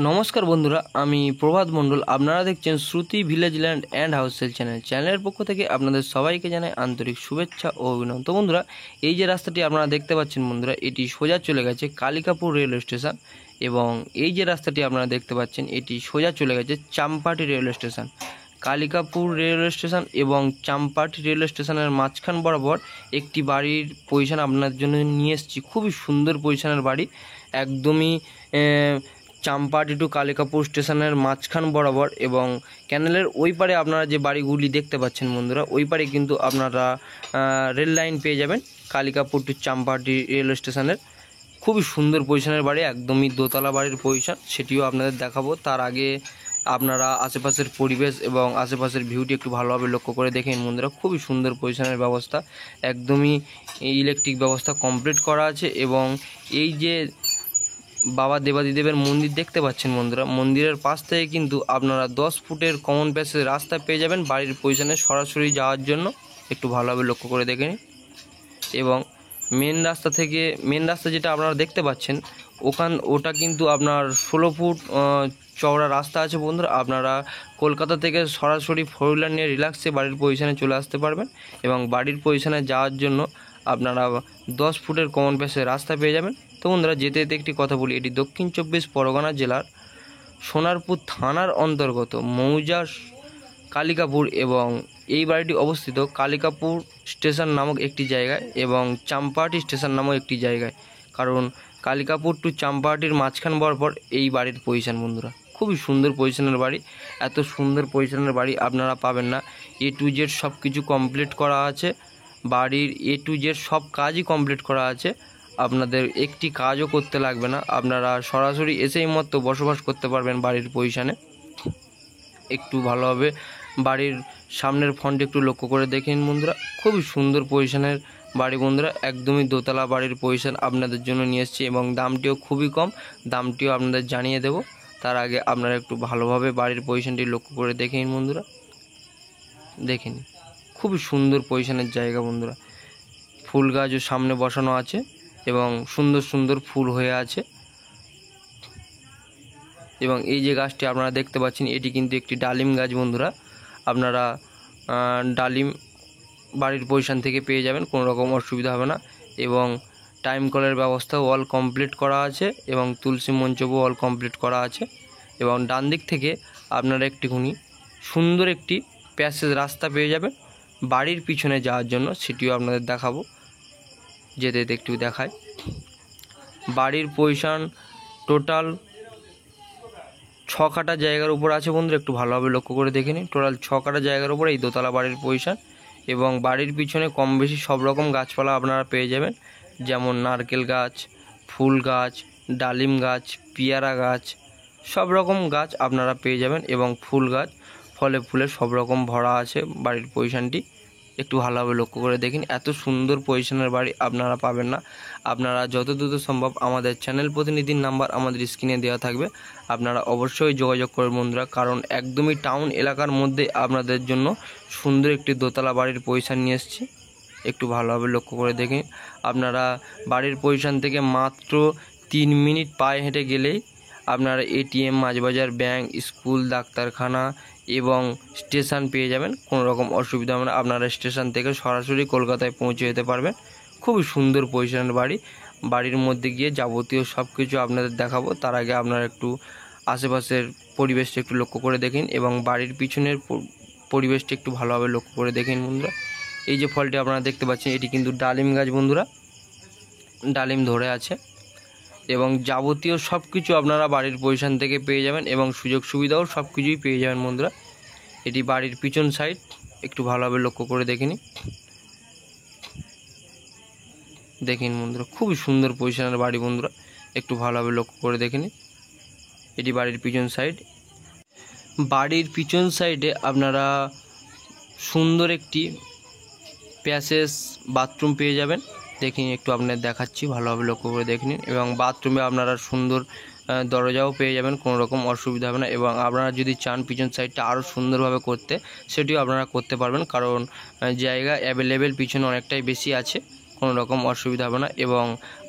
নমস্কার বন্ধুরা, আমি প্রভাত মণ্ডল। আপনারা দেখছেন Shruti village land and house sale channel. চ্যানেলের পক্ষ থেকে আপনাদের সবাইকে জানাই আন্তরিক শুভেচ্ছা ও অভিনন্দন। তো বন্ধুরা, এই যে রাস্তাটি আপনারা দেখতে পাচ্ছেন বন্ধুরা, এটি সোজা চলে গেছে কালিকাপুর রেলওয়ে স্টেশন। এবং এই যে রাস্তাটি আপনারা দেখতে পাচ্ছেন, এটি সোজা চলে গেছে Champahati railway station. Kalikapur railway station এবং চাম্পাটি রেলওয়ে স্টেশনের মাঝখান বরাবর একটি বাড়ির পজিশন আপনার জন্য নিয়ে এসেছি। খুবই সুন্দর পজিশনের বাড়ি, একদমই চাম্পাটি টু কালিকাপুর স্টেশনের মাঝখান বরাবর। এবং ক্যানেলের ওই পারে আপনারা যে বাড়িগুলি দেখতে পাচ্ছেন বন্ধুরা, ওই পারে কিন্তু আপনারা রেল লাইন পেয়ে যাবেন কালিকাপুর টু চাম্পাটি রেলওয়ে স্টেশনের। খুবই সুন্দর পজিশনের বাড়ি, একদমই দোতলা বাড়ির পজিশন, সেটিও আপনাদের দেখাবো। তার আগে আপনারা আশেপাশের পরিবেশ এবং আশেপাশের ভিউটি একটু ভালোভাবে লক্ষ্য করে দেখেন বন্ধুরা। খুবই সুন্দর পজিশনের ব্যবস্থা, একদমই ইলেকট্রিক ব্যবস্থা কমপ্লিট করা আছে। এবং এই যে বাবা দেবাদিদেবের মন্দির দেখতে পাচ্ছেন বন্ধুরা, মন্দিরের পাশ থেকে কিন্তু আপনারা 10 ফুটের কমন প্যাসেজ রাস্তা পেয়ে যাবেন বাড়ির পজিশনে সরাসরি যাওয়ার জন্য। একটু ভালোভাবে লক্ষ্য করে দেখে নিন। এবং মেন রাস্তা যেটা আপনারা দেখতে পাচ্ছেন, ওটা কিন্তু আপনার 16 ফুট চওড়া রাস্তা আছে বন্ধুরা। আপনারা কলকাতা থেকে সরাসরি 4 হুইলার নিয়ে রিল্যাক্সে বাড়ির পজিশনে চলে আসতে পারবেন। এবং বাড়ির পজিশনে যাওয়ার জন্য আপনারা 10 ফুটের কমন প্যাসেজ রাস্তা পেয়ে যাবেন। তো বন্ধুরা, যেতে যেতে একটি কথা বলি, এটি দক্ষিণ 24 পরগনা জেলার সোনারপুর থানার অন্তর্গত মৌজা কালিকাপুর। এবং এই বাড়িটি অবস্থিত কালিকাপুর স্টেশন নামক একটি জায়গায় এবং চাম্পাহাটি স্টেশন নামক একটি জায়গায়। কারণ কালিকাপুর টু চাম্পাহাটির মাঝখান বরাবর এই বাড়ির পজিশন বন্ধুরা। খুবই সুন্দর পজিশনের বাড়ি, এত সুন্দর পজিশনের বাড়ি আপনারা পাবেন না। A to Z সব কিছু কমপ্লিট করা আছে, বাড়ির A to Z সব কাজই কমপ্লিট করা আছে। আপনাদের একটি কাজও করতে লাগবে না, আপনারা সরাসরি এসেই মতো বসবাস করতে পারবেন বাড়ির পজিশনে। একটু ভালোভাবে বাড়ির সামনের ফ্রন্ট একটু লক্ষ্য করে দেখেন বন্ধুরা। খুবই সুন্দর পজিশনের বাড়ি বন্ধুরা, একদমই দোতলা বাড়ির পজিশন আপনাদের জন্য নিয়ে এসেছি। এবং দামটিও খুবই কম, দামটিও আপনাদের জানিয়ে দেব। তার আগে আপনারা একটু ভালোভাবে বাড়ির পজিশনটি লক্ষ্য করে দেখেন বন্ধুরা। দেখেন, খুবই সুন্দর পজিশনের জায়গা বন্ধুরা। ফুল গাছও সামনে বসানো আছে এবং সুন্দর সুন্দর ফুল হয়ে আছে। এবং এই যে গাছটি আপনারা দেখতে পাচ্ছেন, এটি কিন্তু একটি ডালিম গাছ বন্ধুরা। আপনারা ডালিম বাড়ির পজিশন থেকে পেয়ে যাবেন, কোনো রকম অসুবিধা হবে না। এবং টাইম কলের ব্যবস্থাও অল কমপ্লিট করা আছে এবং তুলসী মঞ্চও অল কমপ্লিট করা আছে। এবং ডান দিক থেকে আপনারা একটুখানি সুন্দর একটি প্যাসেজ রাস্তা পেয়ে যাবেন বাড়ির পিছনে যাওয়ার জন্য, সেটিও আপনাদের দেখাবো। যেতে যেতে একটু দেখায়। বাড়ির পজিশন টোটাল 6 কাঠা জায়গার উপর আছে বন্ধুরা, একটু ভালোভাবে লক্ষ্য করে দেখে নিন। টোটাল 6 কাঠা জায়গার উপর এই দোতলা বাড়ির পজিশন। এবং বাড়ির পিছনে কম বেশি সব রকম গাছপালা আপনারা পেয়ে যাবেন, যেমন নারকেল গাছ, ফুল গাছ, ডালিম গাছ, পেয়ারা গাছ, সব রকম গাছ আপনারা পেয়ে যাবেন। এবং ফুল গাছ, ফলে ফুলে সব রকম ভরা আছে বাড়ির পজিশনটি। একটু ভালোভাবে লক্ষ্য করে দেখুন, এত সুন্দর পজিশনের বাড়ি আপনারা পাবেন না। আপনারা যত দ্রুত সম্ভব আমাদের চ্যানেল প্রতিনিধির নাম্বার আমাদের স্ক্রিনে দেওয়া থাকবে, আপনারা অবশ্যই যোগাযোগ করবেন বন্ধুরা। কারণ একদমই টাউন এলাকার মধ্যে আপনাদের জন্য সুন্দর একটি দোতলা বাড়ির পজিশন নিয়ে এসেছি। একটু ভালোভাবে লক্ষ্য করে দেখুন। আপনারা বাড়ির পজিশন থেকে মাত্র 3 মিনিট পায়ে হেঁটে গেলেই আপনারা ATM, মাছবাজার, ব্যাংক, স্কুল, ডাক্তারখানা এবং স্টেশন পেয়ে যাবেন। কোনো রকম অসুবিধা হবে না, আপনারা স্টেশন থেকে সরাসরি কলকাতায় পৌঁছে যেতে পারবেন। খুবই সুন্দর পজিশনের বাড়ি। বাড়ির মধ্যে গিয়ে যাবতীয় সব কিছু আপনাদের দেখাবো। তার আগে আপনারা একটু আশেপাশের পরিবেশটা একটু লক্ষ্য করে দেখেন এবং বাড়ির পিছনের পরিবেশটা একটু ভালোভাবে লক্ষ্য করে দেখেন বন্ধুরা। এই যে ফলটি আপনারা দেখতে পাচ্ছেন, এটি কিন্তু ডালিম গাছ বন্ধুরা, ডালিম ধরে আছে। এবং যাবতীয় সব কিছু আপনারা বাড়ির পজিশন থেকে পেয়ে যাবেন এবং সুযোগ সুবিধাও সব কিছুই পেয়ে যাবেন বন্ধুরা। এটি বাড়ির পিছন সাইড, একটু ভালোভাবে লক্ষ্য করে দেখে নিন। দেখেন বন্ধুরা, খুবই সুন্দর পজিশনের বাড়ি বন্ধুরা, একটু ভালোভাবে লক্ষ্য করে দেখে নিন। এটি বাড়ির পিছন সাইড। বাড়ির পিছন সাইডে আপনারা সুন্দর একটি প্যাসেজ বাথরুম পেয়ে যাবেন। দেখুন, একটু আপনাদের দেখাচ্ছি, ভালোভাবে লক্ষ্য করে দেখে নিন। এবং বাথরুমে আপনারা সুন্দর দরজাও পেয়ে যাবেন, কোনো রকম অসুবিধা হবে না। এবং আপনারা যদি চান পিছন সাইডটা আরও সুন্দরভাবে করতে, সেটিও আপনারা করতে পারবেন। কারণ জায়গা অ্যাভেলেবেল পিছনে অনেকটাই বেশি আছে, কোনো রকম অসুবিধা হবে না। এবং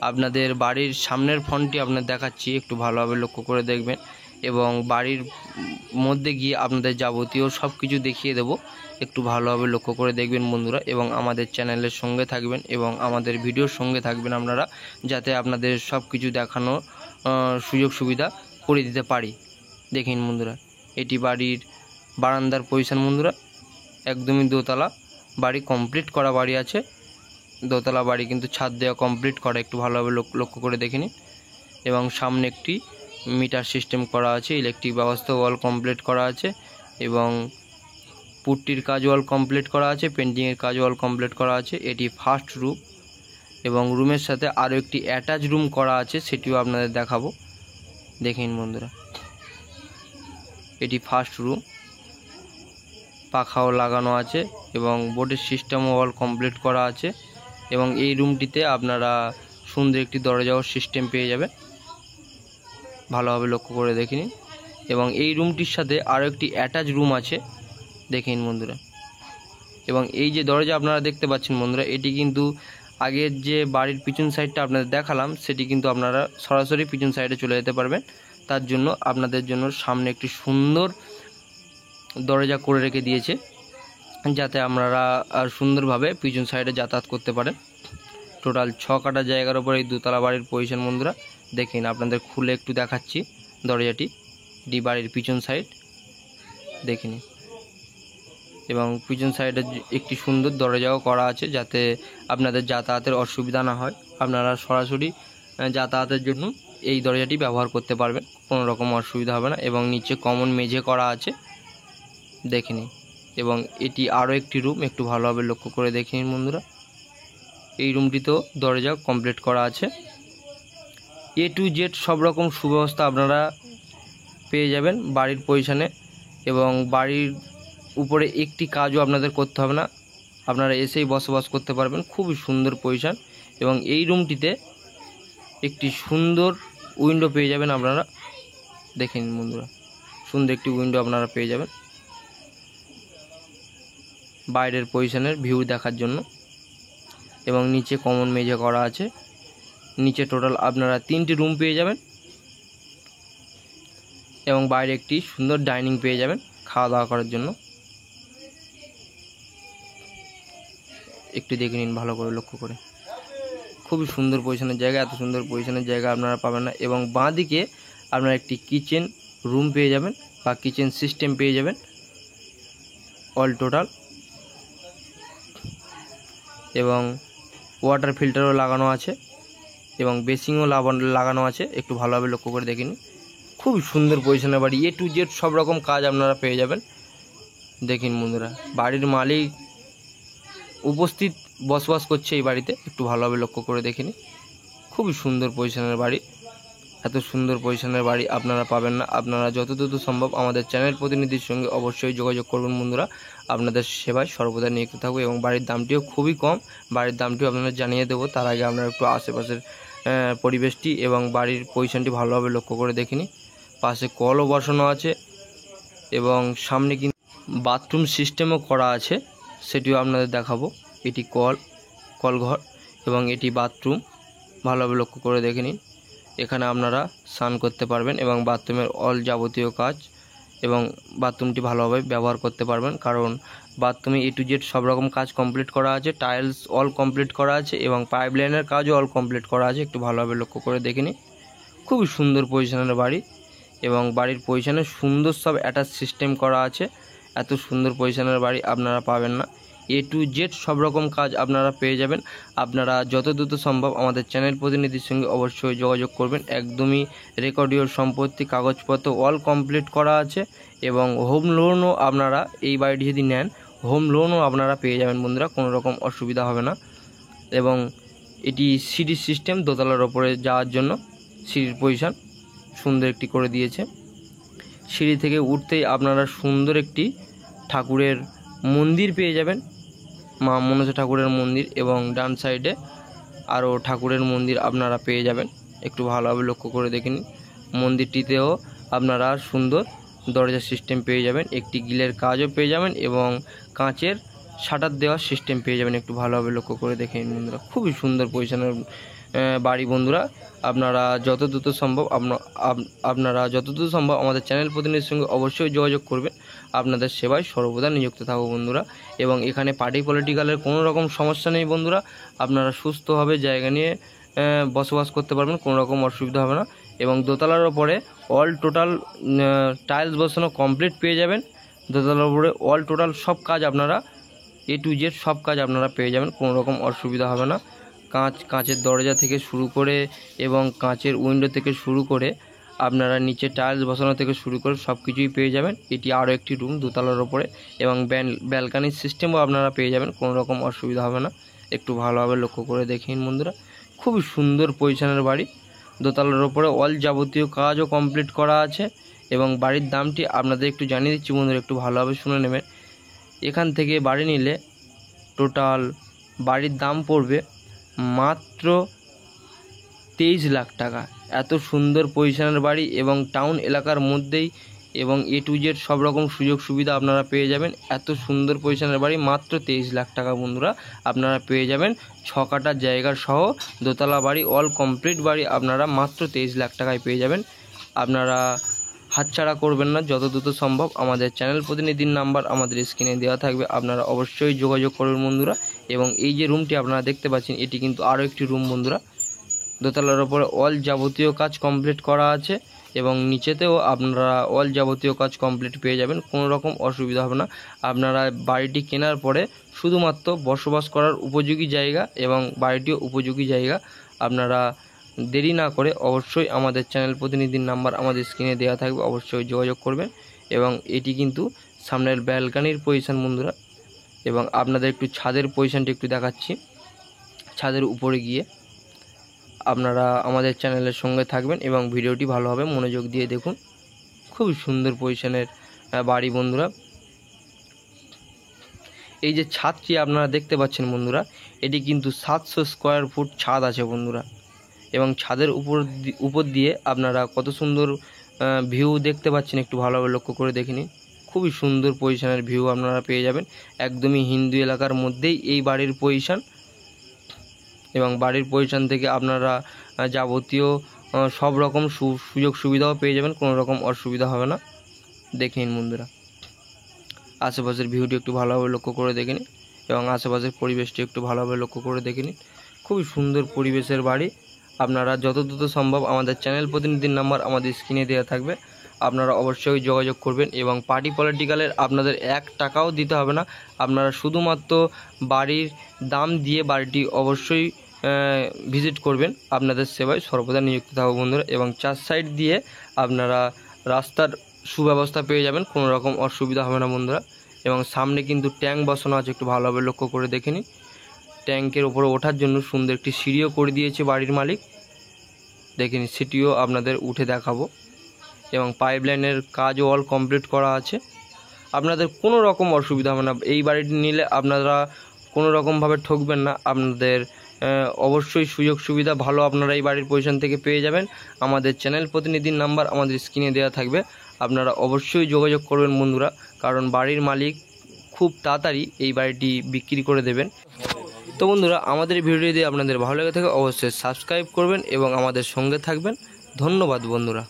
আপনাদের বাড়ির সামনের ফ্রন্টটি আপনাদের দেখাচ্ছি, একটু ভালোভাবে লক্ষ্য করে দেখবেন। এবং বাড়ির মধ্যে গিয়ে আপনাদের যাবতীয় সব কিছু দেখিয়ে দেব। একটু ভালোভাবে লক্ষ্য করে দেখবেন বন্ধুরা, এবং আমাদের চ্যানেলের সঙ্গে থাকবেন এবং আমাদের ভিডিওর সঙ্গে থাকবেন আপনারা, যাতে আপনাদের সব কিছু দেখানোর সুযোগ সুবিধা করে দিতে পারি। দেখুন বন্ধুরা, এটি বাড়ির বারান্দার পজিশন বন্ধুরা, একদমই দোতলা বাড়ি, কমপ্লিট করা বাড়ি আছে। দোতলা বাড়ি কিন্তু ছাদ দেওয়া কমপ্লিট করা, একটু ভালোভাবে লক্ষ্য করে দেখে নিন। এবং সামনে একটি মিটার সিস্টেম করা আছে, ইলেকট্রিক ব্যবস্থা ওয়াল কমপ্লিট করা আছে, এবং পুট্টির কাজ ওয়াল কমপ্লিট করা আছে, পেন্টিংয়ের কাজ ওয়াল কমপ্লিট করা আছে। এটি ফার্স্ট রুম, এবং রুমের সাথে আরও একটি অ্যাটাচ রুম করা আছে, সেটিও আপনাদের দেখাবো। দেখুন বন্ধুরা, এটি ফার্স্ট রুম, পাখাও লাগানো আছে এবং বোর্ডের সিস্টেমও ওয়াল কমপ্লিট করা আছে। এবং এই রুমটিতে আপনারা সুন্দর একটি দরজাও সিস্টেম পেয়ে যাবেন, ভালোভাবে লক্ষ্য করে দেখে নিন। এবং এই রুমটির সাথে আরও একটি অ্যাটাচ রুম আছে, দেখে নিন বন্ধুরা। এবং এই যে দরজা আপনারা দেখতে পাচ্ছেন বন্ধুরা, এটি কিন্তু আগের যে বাড়ির পিছন সাইডটা আপনাদের দেখালাম, সেটি কিন্তু আপনারা সরাসরি পিছন সাইডে চলে যেতে পারবেন। তার জন্য আপনাদের জন্য সামনে একটি সুন্দর দরজা করে রেখে দিয়েছে, যাতে আপনারা আর সুন্দরভাবে পিছন সাইডে যাতায়াত করতে পারেন। টোটাল 6 কাঠা জায়গার উপর এই দোতলা বাড়ির পজিশন বন্ধুরা। দেখেন, আপনাদের খুলে একটু দেখাচ্ছি দরজাটি, এটি বাড়ির পিছন সাইড, দেখে নিন। এবং পিছন সাইডে একটি সুন্দর দরজাও করা আছে, যাতে আপনাদের যাতায়াতের অসুবিধা না হয়। আপনারা সরাসরি যাতায়াতের জন্য এই দরজাটি ব্যবহার করতে পারবেন, কোনো রকম অসুবিধা হবে না। এবং নিচে কমন মেঝে করা আছে, দেখে নিন। এবং এটি আরও একটি রুম, একটু ভালোভাবে লক্ষ্য করে দেখে নিন বন্ধুরা। এই রুমটিতেও দরজা কমপ্লিট করা আছে। A to Z সব রকম সুব্যবস্থা আপনারা পেয়ে যাবেন বাড়ির পজিশনে। এবং বাড়ির উপরে একটি কাজও আপনাদের করতে হবে না, আপনারা এসেই বসবাস করতে পারবেন। খুবই সুন্দর পজিশন। এবং এই রুমটিতে একটি সুন্দর উইন্ডো পেয়ে যাবেন আপনারা, দেখেন বন্ধুরা, সুন্দর একটি উইন্ডো আপনারা পেয়ে যাবেন বাইরের পজিশনের ভিউ দেখার জন্য। এবং নিচে কমন মেঝে করা আছে। নিচে টোটাল আপনারা 3টি রুম পেয়ে যাবেন, এবং বাইরে একটি সুন্দর ডাইনিং পেয়ে যাবেন খাওয়া দাওয়া করার জন্য। একটু দেখে নিন ভালো করে লক্ষ্য করে, খুবই সুন্দর পজিশনের জায়গা। এত সুন্দর পজিশনের জায়গা আপনারা পাবেন না। এবং বাঁ দিকে আপনারা একটি কিচেন রুম পেয়ে যাবেন, বা কিচেন সিস্টেম পেয়ে যাবেন অল টোটাল। এবং ওয়াটার ফিল্টারও লাগানো আছে, এবং বেসিংও লাগানো আছে, একটু ভালোভাবে লক্ষ্য করে দেখে নিন। খুবই সুন্দর পজিশনের বাড়ি, A to Z সব রকম কাজ আপনারা পেয়ে যাবেন। দেখুন বন্ধুরা, বাড়ির মালিক উপস্থিত বসবাস করছে এই বাড়িতে, একটু ভালোভাবে লক্ষ্য করে দেখে নিন। খুবই সুন্দর পজিশনের বাড়ি, এত সুন্দর পজিশনের বাড়ি আপনারা পাবেন না। আপনারা যত দ্রুত সম্ভব আমাদের চ্যানেল প্রতিনিধির সঙ্গে অবশ্যই যোগাযোগ করবেন বন্ধুরা, আপনাদের সেবায় সর্বদা নিয়োজিত থাকবো। এবং বাড়ির দামটিও খুবই কম, বাড়ির দামটিও আপনারা জানিয়ে দেবো। তার আগে আপনারা একটু আশেপাশের পরিবেশটি এবং বাড়ির পজিশনটি ভালোভাবে লক্ষ্য করে দেখে নিন। পাশে কলও বসানো আছে, এবং সামনে কিন্তু বাথরুম সিস্টেমও করা আছে, সেটিও আপনাদের দেখাবো। এটি কলঘর এবং এটি বাথরুম, ভালোভাবে লক্ষ্য করে দেখে নিন। এখানে আপনারা স্নান করতে পারবেন এবং বাথরুমের অল যাবতীয় কাজ, এবং বাথরুমটি ভালোভাবে ব্যবহার করতে পারবেন, কারণ বাথরুমে A to Z সব রকম কাজ কমপ্লিট করা আছে। টাইলস অল কমপ্লিট করা আছে, এবং পাইপ লাইনের কাজও অল কমপ্লিট করা আছে, একটু ভালোভাবে লক্ষ্য করে দেখে নিন। খুবই সুন্দর পজিশনের বাড়ি, এবং বাড়ির পজিশনে সুন্দর সব অ্যাটাচ সিস্টেম করা আছে। এত সুন্দর পজিশনের বাড়ি আপনারা পাবেন না। A to Z সব রকম কাজ আপনারা পেয়ে যাবেন। আপনারা যত দ্রুত সম্ভব আমাদের চ্যানেল প্রতিনিধির সঙ্গে অবশ্যই যোগাযোগ করবেন। একদমই রেকর্ডীয় সম্পত্তি, কাগজপত্র অল কমপ্লিট করা আছে। এবং হোম লোনও আপনারা এই বাড়িটি যদি নেন, হোম লোনও আপনারা পেয়ে যাবেন বন্ধুরা, কোনো রকম অসুবিধা হবে না। এবং এটি সিঁড়ি সিস্টেম, দোতলার ওপরে যাওয়ার জন্য সিঁড়ির পজিশন সুন্দর একটি করে দিয়েছে। সিঁড়ি থেকে উঠতেই আপনারা সুন্দর একটি ঠাকুরের মন্দির পেয়ে যাবেন, মা মনসা ঠাকুরের মন্দির। এবং ডান সাইডে আরও ঠাকুরের মন্দির আপনারা পেয়ে যাবেন, একটু ভালোভাবে লক্ষ্য করে দেখে নিন। মন্দিরটিতেও আপনারা সুন্দর দরজা সিস্টেম পেয়ে যাবেন, একটি গ্রিলের কাজও পেয়ে যাবেন, এবং কাঁচের শাটার দেওয়ার সিস্টেম পেয়ে যাবেন, একটু ভালোভাবে লক্ষ্য করে দেখে নিন বন্ধুরা। খুবই সুন্দর পজিশনের বাড়ি বন্ধুরা। আপনারা যত দ্রুত সম্ভব আমাদের চ্যানেল প্রতিনিধির সঙ্গে অবশ্যই যোগাযোগ করবেন। আপনাদের সেবায় সর্বদা নিযুক্ত থাকবো বন্ধুরা। এবং এখানে পার্টি পলিটিক্যালের কোনো রকম সমস্যা নেই বন্ধুরা। আপনারা সুস্থভাবে জায়গা নিয়ে বসবাস করতে পারবেন, কোনো রকম অসুবিধা হবে না। এবং দোতলার ওপরে অল টোটাল টাইলস বসানো কমপ্লিট পেয়ে যাবেন। দোতলার ওপরে অল টোটাল সব কাজ আপনারা A to Z সব কাজ আপনারা পেয়ে যাবেন, কোনো রকম অসুবিধা হবে না। কাঁচের দরজা থেকে শুরু করে এবং কাঁচের উইন্ডো থেকে শুরু করে আপনারা নিচে টাইলস বসানো থেকে শুরু করে সব কিছুই পেয়ে যাবেন। এটি আরও একটি রুম দোতলার ওপরে, এবং ব্যালকানির সিস্টেমও আপনারা পেয়ে যাবেন, কোনো রকম অসুবিধা হবে না। একটু ভালোভাবে লক্ষ্য করে দেখেন বন্ধুরা। খুবই সুন্দর পজিশনের বাড়ি। দোতলার ওপরে অল যাবতীয় কাজও কমপ্লিট করা আছে। এবং বাড়ির দামটি আপনাদের একটু জানিয়ে দিচ্ছি বন্ধুরা, একটু ভালোভাবে শুনে নেবেন। এখান থেকে বাড়ি নিলে টোটাল বাড়ির দাম পড়বে মাত্র 23 লাখ টাকা। এত সুন্দর পজিশনের বাড়ি এবং টাউন এলাকার মধ্যেই, এবং A to Z সব রকম সুযোগ সুবিধা আপনারা পেয়ে যাবেন। এত সুন্দর পজিশনের বাড়ি মাত্র 23 লাখ টাকা বন্ধুরা আপনারা পেয়ে যাবেন। 6 কাঠা জায়গার সহ দোতলা বাড়ি, অল কমপ্লিট বাড়ি আপনারা মাত্র 23 লাখ টাকায় পেয়ে যাবেন। আপনারা হাতছাড়া করবেন না, যত দ্রুত সম্ভব আমাদের চ্যানেল প্রতিনিধির নাম্বার আমাদের স্ক্রিনে দেওয়া থাকবে, আপনারা অবশ্যই যোগাযোগ করবেন বন্ধুরা। এবং এই যে রুমটি আপনারা দেখতে পাচ্ছেন, এটি কিন্তু আরও একটি রুম বন্ধুরা। দোতলার ওপরে অল যাবতীয় কাজ কমপ্লিট করা আছে, এবং নিচেতেও আপনারা অল যাবতীয় কাজ কমপ্লিট পেয়ে যাবেন, কোনো রকম অসুবিধা হবে না। আপনারা বাড়িটি কেনার পরে শুধুমাত্র বসবাস করার উপযোগী জায়গা এবং বাড়িটিও উপযোগী জায়গা। আপনারা দেরি না করে অবশ্যই আমাদের চ্যানেল প্রতিনিধির নাম্বার আমাদের স্ক্রিনে দেওয়া থাকবে, অবশ্যই যোগাযোগ করবেন। এবং এটি কিন্তু সামনের ব্যালকানির পজিশন বন্ধুরা। এবং আপনাদের একটু ছাদের পজিশনটি একটু দেখাচ্ছি। ছাদের উপরে গিয়ে আপনারা আমাদের চ্যানেলের সঙ্গে থাকবেন এবং ভিডিওটি ভালোভাবে মনোযোগ দিয়ে দেখুন। খুবই সুন্দর পজিশনের বাড়ি বন্ধুরা। এই যে ছাদটি আপনারা দেখতে পাচ্ছেন বন্ধুরা, এটি কিন্তু 700 স্কোয়ার ফুট ছাদ আছে বন্ধুরা। এবং ছাদের উপর দিয়ে আপনারা কত সুন্দর ভিউ দেখতে পাচ্ছেন, একটু ভালোভাবে লক্ষ্য করে দেখে নিন। খুবই সুন্দর পজিশনের ভিউ আপনারা পেয়ে যাবেন। একদমই হিন্দু এলাকার মধ্যেই এই বাড়ির পজিশন। এবং বাড়ির পজিশন থেকে আপনারা যাবতীয় সব রকম সুযোগ সুবিধাও পেয়ে যাবেন, কোনো রকম অসুবিধা হবে না। দেখে নিন বন্ধুরা, আশেপাশের ভিউটি একটু ভালোভাবে লক্ষ্য করে দেখে নিন এবং আশেপাশের পরিবেশটি একটু ভালোভাবে লক্ষ্য করে দেখে নিন। খুবই সুন্দর পরিবেশের বাড়ি। আপনারা যত দ্রুত সম্ভব আমাদের চ্যানেল প্রতিনিধির নাম্বার আমাদের স্ক্রিনে দেওয়া থাকবে, আপনারা অবশ্যই যোগাযোগ করবেন। এবং পার্টি পলিটিক্যালের আপনাদের 1 টাকাও দিতে হবে না। আপনারা শুধুমাত্র বাড়ির দাম দিয়ে বাড়িটি অবশ্যই ভিজিট করবেন। আপনাদের সেবায় সর্বদা নিযুক্ত থাকবো বন্ধুরা। এবং 4 সাইড দিয়ে আপনারা রাস্তার সুব্যবস্থা পেয়ে যাবেন, কোনো রকম অসুবিধা হবে না বন্ধুরা। এবং সামনে কিন্তু ট্যাঙ্ক বসানো আছে, একটু ভালোভাবে লক্ষ্য করে দেখে নিন। ট্যাঙ্কের উপরে ওঠার জন্য সুন্দর একটি সিঁড়িও করে দিয়েছে বাড়ির মালিক, দেখে নিন। সেটিও আপনাদের উঠে দেখাবো। এবং পাইপলাইনের কাজও অল কমপ্লিট করা আছে। আপনাদের কোনো রকম অসুবিধা হবে না। এই বাড়িটি নিলে আপনারা কোনো রকমভাবে ঠকবেন না। আপনাদের অবশ্যই সুযোগ সুবিধা ভালো আপনারা এই বাড়ির পজিশন থেকে পেয়ে যাবেন। আমাদের চ্যানেল প্রতিনিধির নাম্বার আমাদের স্ক্রিনে দেওয়া থাকবে, আপনারা অবশ্যই যোগাযোগ করবেন বন্ধুরা। কারণ বাড়ির মালিক খুব তাড়াতাড়ি এই বাড়িটি বিক্রি করে দেবেন। তো বন্ধুরা, আমাদের ভিডিওটি যদি আপনাদের ভালো লেগে থাকে অবশ্যই সাবস্ক্রাইব করবেন এবং আমাদের সঙ্গে থাকবেন। ধন্যবাদ বন্ধুরা।